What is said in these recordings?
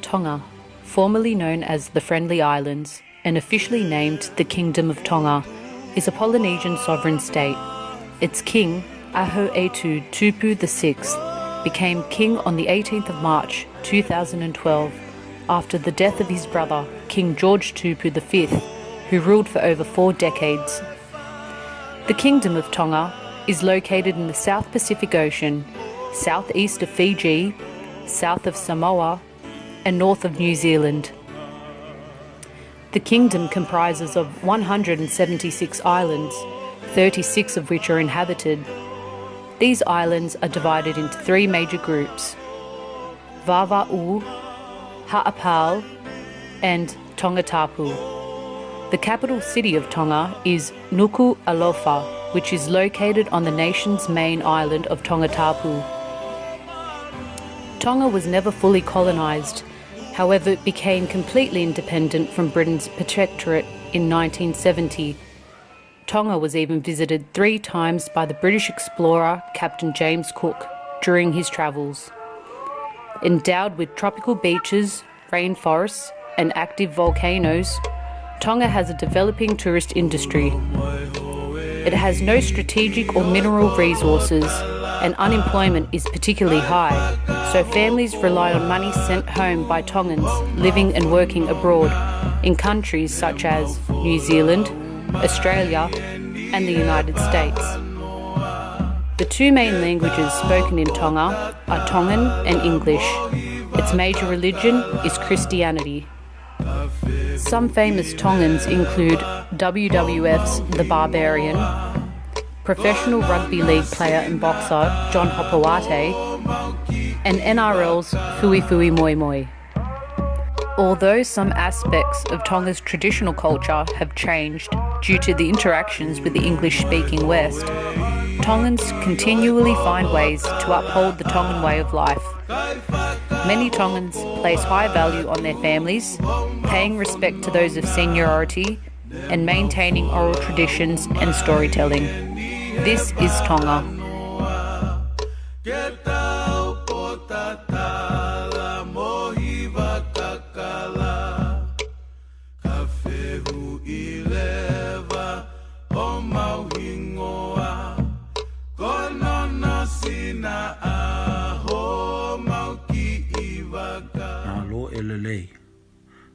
Tonga, formerly known as the Friendly Islands and officially named the Kingdom of Tonga, is a Polynesian sovereign state. Its king, Aho'etu Tupu VI, became king on the 18th of March 2012 after the death of his brother, King George Tupu V, who ruled for over 4 decades. The Kingdom of Tonga is located in the South Pacific Ocean, southeast of Fiji, south of Samoa, and north of New Zealand. The kingdom comprises of 176 islands, 36 of which are inhabited. These islands are divided into 3 major groups: Vava'u, Ha'apao, and Tongatapu. The capital city of Tonga is Nuku'alofa, which is located on the nation's main island of Tongatapu. Tonga was never fully colonised. However, it became completely independent from Britain's protectorate in 1970. Tonga was even visited 3 times by the British explorer Captain James Cook during his travels. Endowed with tropical beaches, rainforests, and active volcanoes, Tonga has a developing tourist industry. It has no strategic or mineral resources, and unemployment is particularly high, so families rely on money sent home by Tongans living and working abroad in countries such as New Zealand, Australia, and the United States. The 2 main languages spoken in Tonga are Tongan and English. Its major religion is Christianity. Some famous Tongans include WWF's The Barbarian, professional rugby league player and boxer John Hopoate, and NRL's Fuifui Moimoi. Although some aspects of Tonga's traditional culture have changed due to the interactions with the English-speaking West, Tongans continually find ways to uphold the Tongan way of life. Many Tongans place high value on their families, paying respect to those of seniority, and maintaining oral traditions and storytelling. This is Tonga.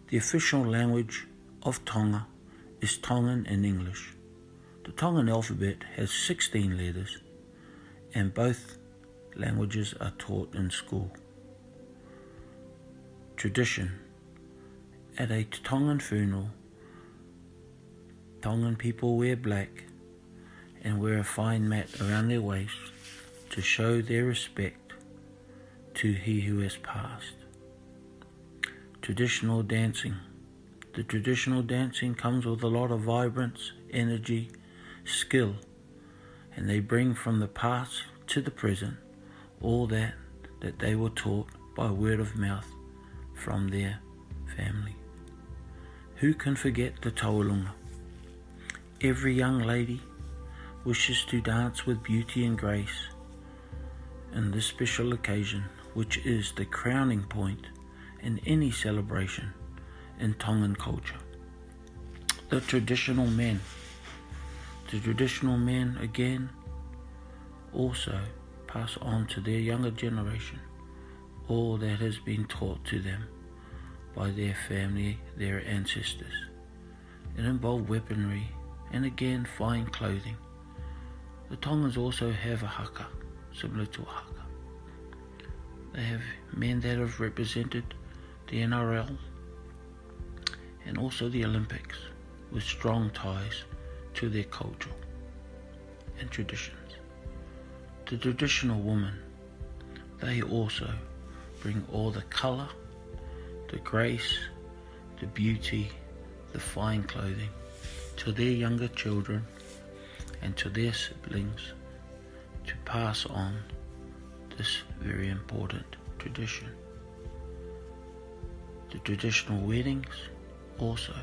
The official language of Tonga is Tongan and English. The Tongan alphabet has 16 letters, and both languages are taught in school. Tradition. At a Tongan funeral, Tongan people wear black and wear a fine mat around their waist to show their respect to he who has passed. Traditional dancing. The traditional dancing comes with a lot of vibrance, energy, skill, and they bring from the past to the present all that they were taught by word of mouth from their family. Who can forget the taulunga? Every young lady wishes to dance with beauty and grace in this special occasion, which is the crowning point in any celebration in Tongan culture. The traditional men again also pass on to their younger generation all that has been taught to them by their family, their ancestors. It involved weaponry and again fine clothing. The Tongans also have a haka, similar to a haka. They have men that have represented the NRL and also the Olympics with strong ties to their culture and traditions. The traditional women, they also bring all the colour, the grace, the beauty, the fine clothing to their younger children and to their siblings to pass on this very important tradition. The traditional weddings also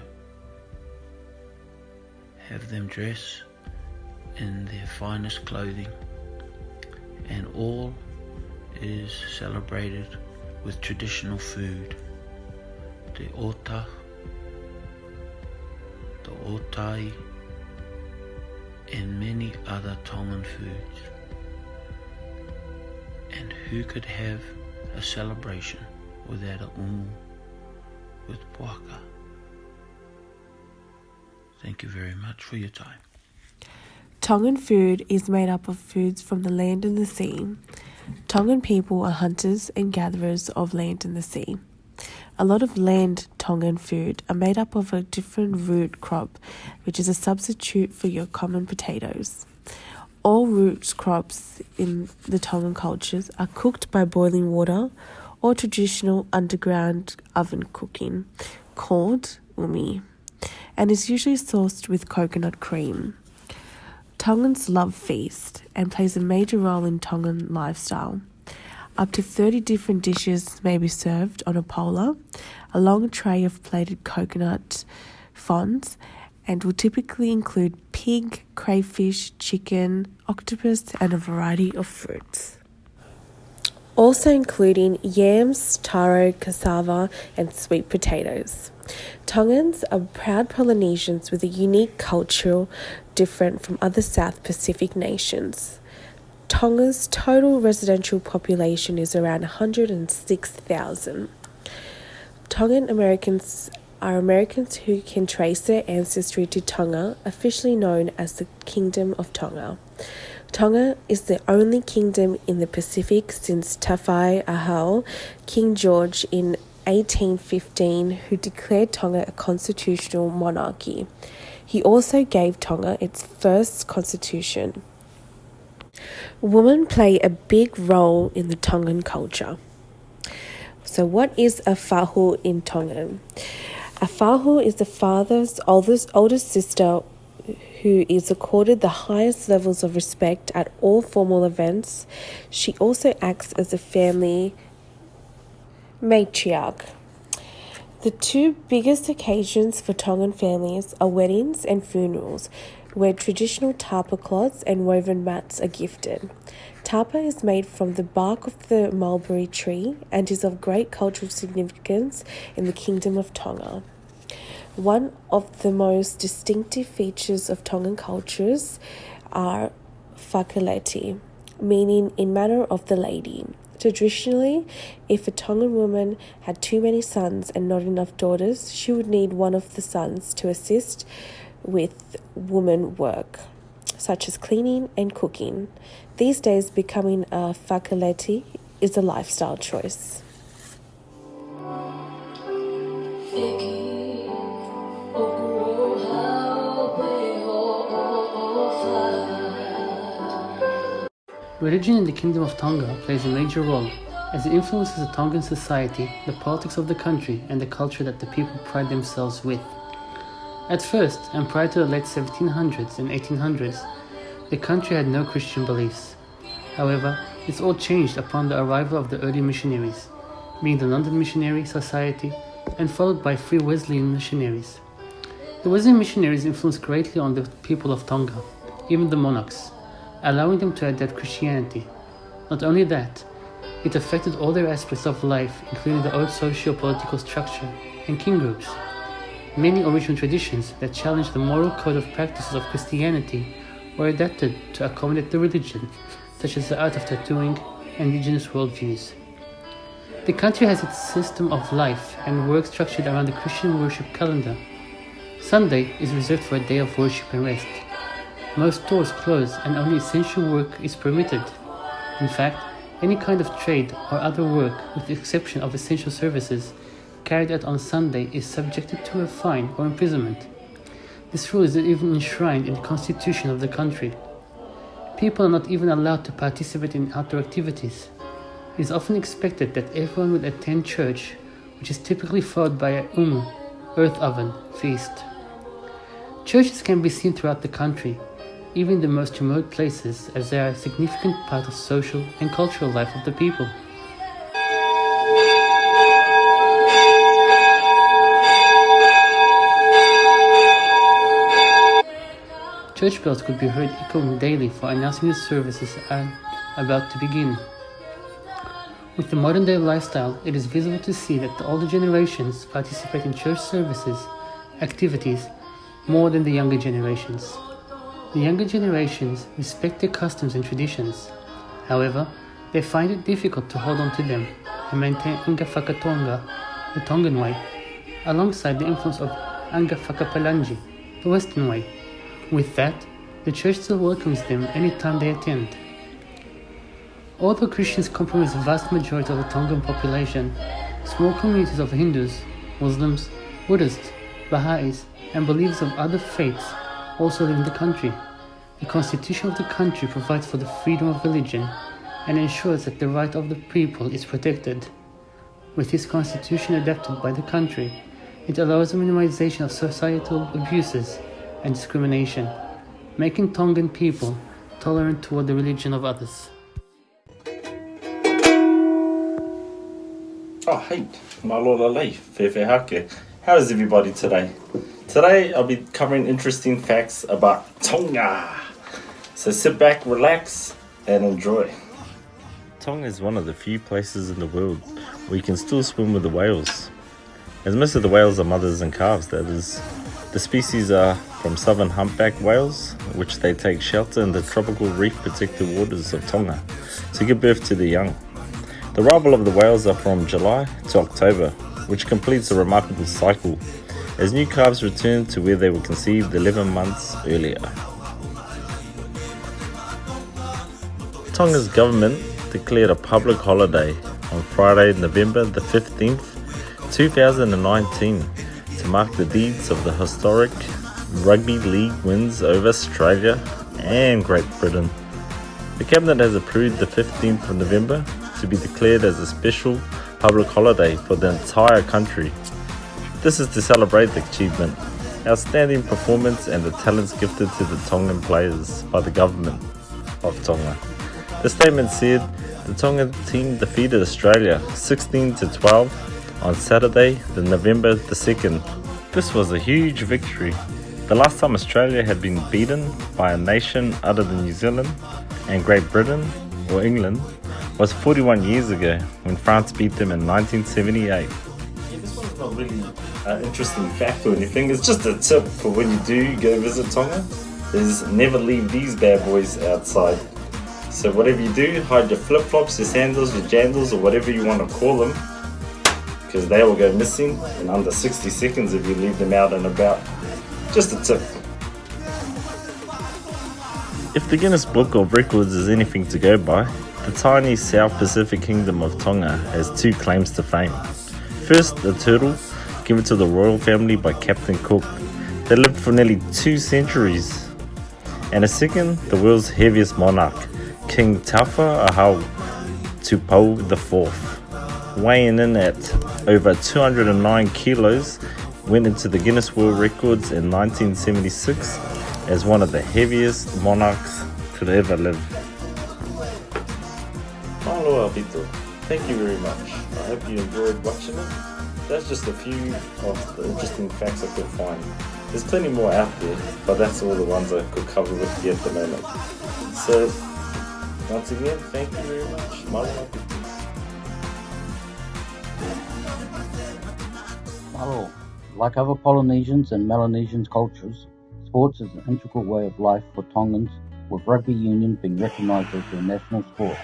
have them dress in their finest clothing, and all is celebrated with traditional food the ota, the otai, and many other Tongan foods. And who could have a celebration without a umu with poaka? Thank you very much for your time. Tongan food is made up of foods from the land and the sea. Tongan people are hunters and gatherers of land and the sea. A lot of land Tongan food are made up of a different root crop, which is a substitute for your common potatoes. All root crops in the Tongan cultures are cooked by boiling water or traditional underground oven cooking, called umi, and is usually sauced with coconut cream. Tongans love feast and plays a major role in Tongan lifestyle. Up to 30 different dishes may be served on a pola, a long tray of plated coconut fonds, and will typically include pig, crayfish, chicken, octopus, and a variety of fruits. Also including yams, taro, cassava, and sweet potatoes. Tongans are proud Polynesians with a unique culture different from other South Pacific nations. Tonga's total residential population is around 106,000. Tongan Americans are Americans who can trace their ancestry to Tonga, officially known as the Kingdom of Tonga. Tonga is the only kingdom in the Pacific since Tawhai Ahau, King George in 1815, who declared Tonga a constitutional monarchy. He also gave Tonga its first constitution. Women play a big role in the Tongan culture. So what is a fahu in Tongan? A fahu is the father's oldest sister who is accorded the highest levels of respect at all formal events. She also acts as a family matriarch. The two biggest occasions for Tongan families are weddings and funerals, where traditional tapa cloths and woven mats are gifted. Tapa is made from the bark of the mulberry tree and is of great cultural significance in the Kingdom of Tonga. One of the most distinctive features of Tongan cultures are whakaleti, meaning in manner of the lady. Traditionally, if a Tongan woman had too many sons and not enough daughters, she would need one of the sons to assist with woman work, such as cleaning and cooking. These days, becoming a whakaleti is a lifestyle choice. Religion in the Kingdom of Tonga plays a major role as it influences the Tongan society, the politics of the country, and the culture that the people pride themselves with. At first, and prior to the late 1700s and 1800s, the country had no Christian beliefs. However, this all changed upon the arrival of the early missionaries, being the London Missionary Society, and followed by Free Wesleyan missionaries. The Wesleyan missionaries influenced greatly on the people of Tonga, even the monarchs, allowing them to adapt Christianity. Not only that, it affected all their aspects of life, including the old socio-political structure and king groups. Many original traditions that challenged the moral code of practices of Christianity were adapted to accommodate the religion, such as the art of tattooing and indigenous worldviews. The country has its system of life and work structured around the Christian worship calendar. Sunday is reserved for a day of worship and rest. Most stores close and only essential work is permitted. In fact, any kind of trade or other work, with the exception of essential services, carried out on Sunday is subjected to a fine or imprisonment. This rule is even enshrined in the constitution of the country. People are not even allowed to participate in outdoor activities. It is often expected that everyone will attend church, which is typically followed by a earth oven, feast. Churches can be seen throughout the country, even in the most remote places, as they are a significant part of social and cultural life of the people. Church bells could be heard echoing daily for announcing the services are about to begin. With the modern day lifestyle, it is visible to see that the older generations participate in church services, activities, more than the younger generations. The younger generations respect their customs and traditions. However, they find it difficult to hold on to them and maintain Anga Whakatonga, the Tongan way, alongside the influence of Anga Whakapalangi, the Western way. With that, the church still welcomes them anytime they attend. Although Christians comprise the vast majority of the Tongan population, small communities of Hindus, Muslims, Buddhists, Baha'is, and believers of other faiths also live in the country. The constitution of the country provides for the freedom of religion and ensures that the right of the people is protected. With this constitution adopted by the country, it allows the minimization of societal abuses and discrimination, making Tongan people tolerant toward the religion of others. Oh, hey, Malora Lei, Fefe Hake. How is everybody today? Today I'll be covering interesting facts about Tonga. So sit back, relax, and enjoy. Tonga is one of the few places in the world where you can still swim with the whales. As most of the whales are mothers and calves, that is. The species are from southern humpback whales, which they take shelter in the tropical reef-protected waters of Tonga to give birth to their young. The arrival of the whales are from July to October, which completes a remarkable cycle, as new calves return to where they were conceived 11 months earlier. Tonga's government declared a public holiday on Friday, November the 15th, 2019, to mark the deeds of the historic Rugby League wins over Australia and Great Britain. The Cabinet has approved the 15th of November to be declared as a special public holiday for the entire country. This is to celebrate the achievement, outstanding performance and the talents gifted to the Tongan players by the government of Tonga. The statement said the Tongan team defeated Australia 16-12 on Saturday, the November the 2nd. This was a huge victory. The last time Australia had been beaten by a nation other than New Zealand and Great Britain or England was 41 years ago when France beat them in 1978. Yeah, this one's not really an interesting fact or anything. It's just a tip for when you do go visit Tonga, is never leave these bad boys outside. So whatever you do, hide your flip-flops, your sandals, your jandals, or whatever you want to call them, because they will go missing in under 60 seconds if you leave them out and about. Just a tip. If the Guinness Book of Records is anything to go by, the tiny South Pacific Kingdom of Tonga has two claims to fame. First, a turtle given to the royal family by Captain Cook that lived for nearly 2 centuries. And a second, the world's heaviest monarch, King Taufa Ahau Tupou IV, weighing in at over 209 kilos, went into the Guinness World Records in 1976 as one of the heaviest monarchs to ever live. Mahalo Abito, thank you very much. I hope you enjoyed watching it. That's just a few of the interesting facts I could find. There's plenty more out there, but that's all the ones I could cover with you at the moment. So, once again, thank you very much. Mahalo Abito. Mahalo. Like other Polynesians and Melanesian cultures, sports is an integral way of life for Tongans, with rugby union being recognised as their national sport.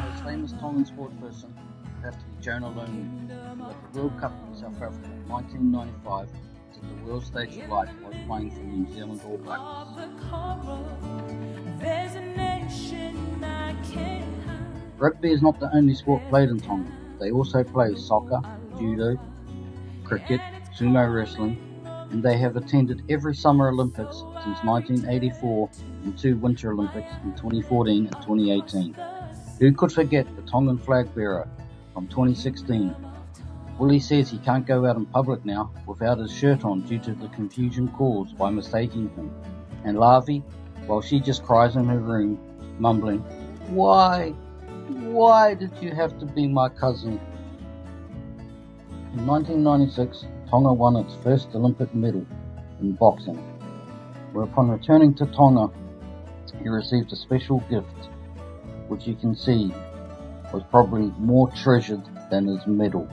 Most famous Tongan sport person would have to be Jonah Lomu, who at the World Cup in South Africa in 1995 took the world stage of life while playing for the New Zealand All Blacks. Rugby is not the only sport played in Tonga. They also play soccer, judo, cricket, sumo wrestling, and they have attended every Summer Olympics since 1984 and 2 Winter Olympics in 2014 and 2018. Who could forget the Tongan flag bearer from 2016, Willie says he can't go out in public now without his shirt on due to the confusion caused by mistaking him. And Lavi, well, she just cries in her room, mumbling, "Why? Why did you have to be my cousin?" In 1996, Tonga won its first Olympic medal in boxing, where upon returning to Tonga, he received a special gift, which you can see was probably more treasured than his medal.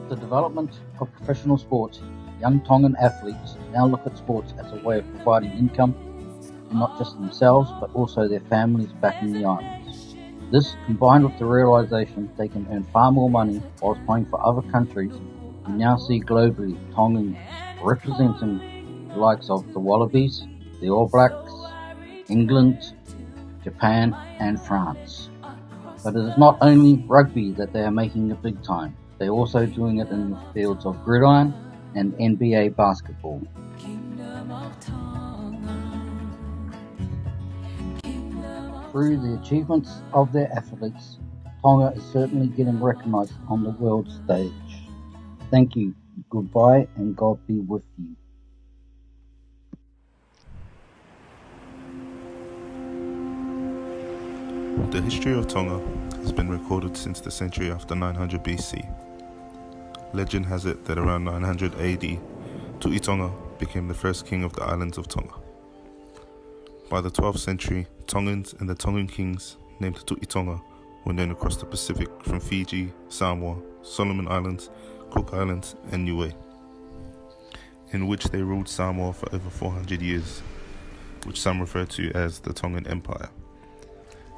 The development of professional sports, young Tongan athletes now look at sports as a way of providing income to not just themselves but also their families back in the islands. This, combined with the realisation they can earn far more money whilst playing for other countries, we now see globally Tongans representing the likes of the Wallabies, the All Blacks, England, Japan and France. But it is not only rugby that they are making a big time. They're also doing it in the fields of gridiron and NBA basketball. Through the achievements of their athletes, Tonga is certainly getting recognised on the world stage. Thank you, goodbye, and God be with you. The history of Tonga has been recorded since the century after 900 BC. Legend has it that around 900 AD, Tu'i Tonga became the first king of the islands of Tonga. By the 12th century, Tongans and the Tongan kings named Tu'i Tonga were known across the Pacific from Fiji, Samoa, Solomon Islands, Cook Islands and Niue, in which they ruled Samoa for over 400 years, which some refer to as the Tongan Empire.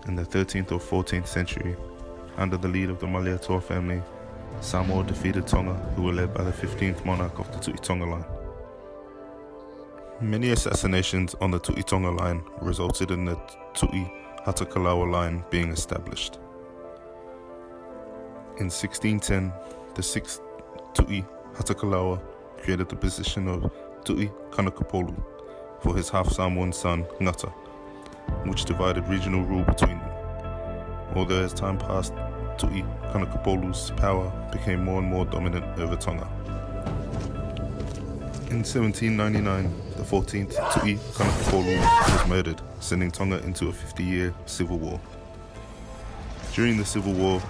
In the 13th or 14th century, under the lead of the Malietoa family, Samoa defeated Tonga, who were led by the 15th monarch of the Tu'i Tonga line. Many assassinations on the Tu'i Tonga line resulted in the Tu'i Hatakalawa line being established. In 1610, the 6th Tu'i Hatakalawa created the position of Tu'i Kanakapolu for his half-Samoan son, Ngata, which divided regional rule between them. Although as time passed, Tu'i Kanakapolu's power became more and more dominant over Tonga. In 1799, the 14th Tu'i Kanakapolu was murdered, sending Tonga into a 50-year civil war. During the civil war,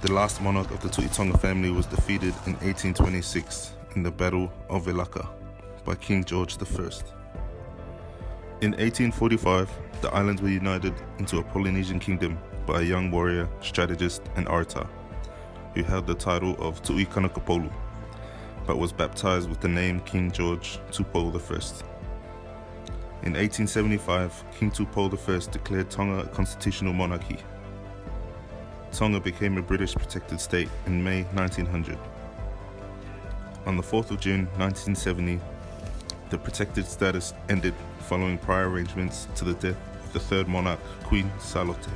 the last monarch of the Tu'i Tonga family was defeated in 1826 in the Battle of Velaka by King George I. In 1845, the islands were united into a Polynesian kingdom by a young warrior, strategist and orator, who held the title of Tu'i Kanakapolu, but was baptized with the name King George Tupou I. In 1875, King Tupou I declared Tonga a constitutional monarchy. Tonga became a British protected state in May 1900. On the 4th of June 1970, the protected status ended following prior arrangements to the death of the third monarch, Queen Salote.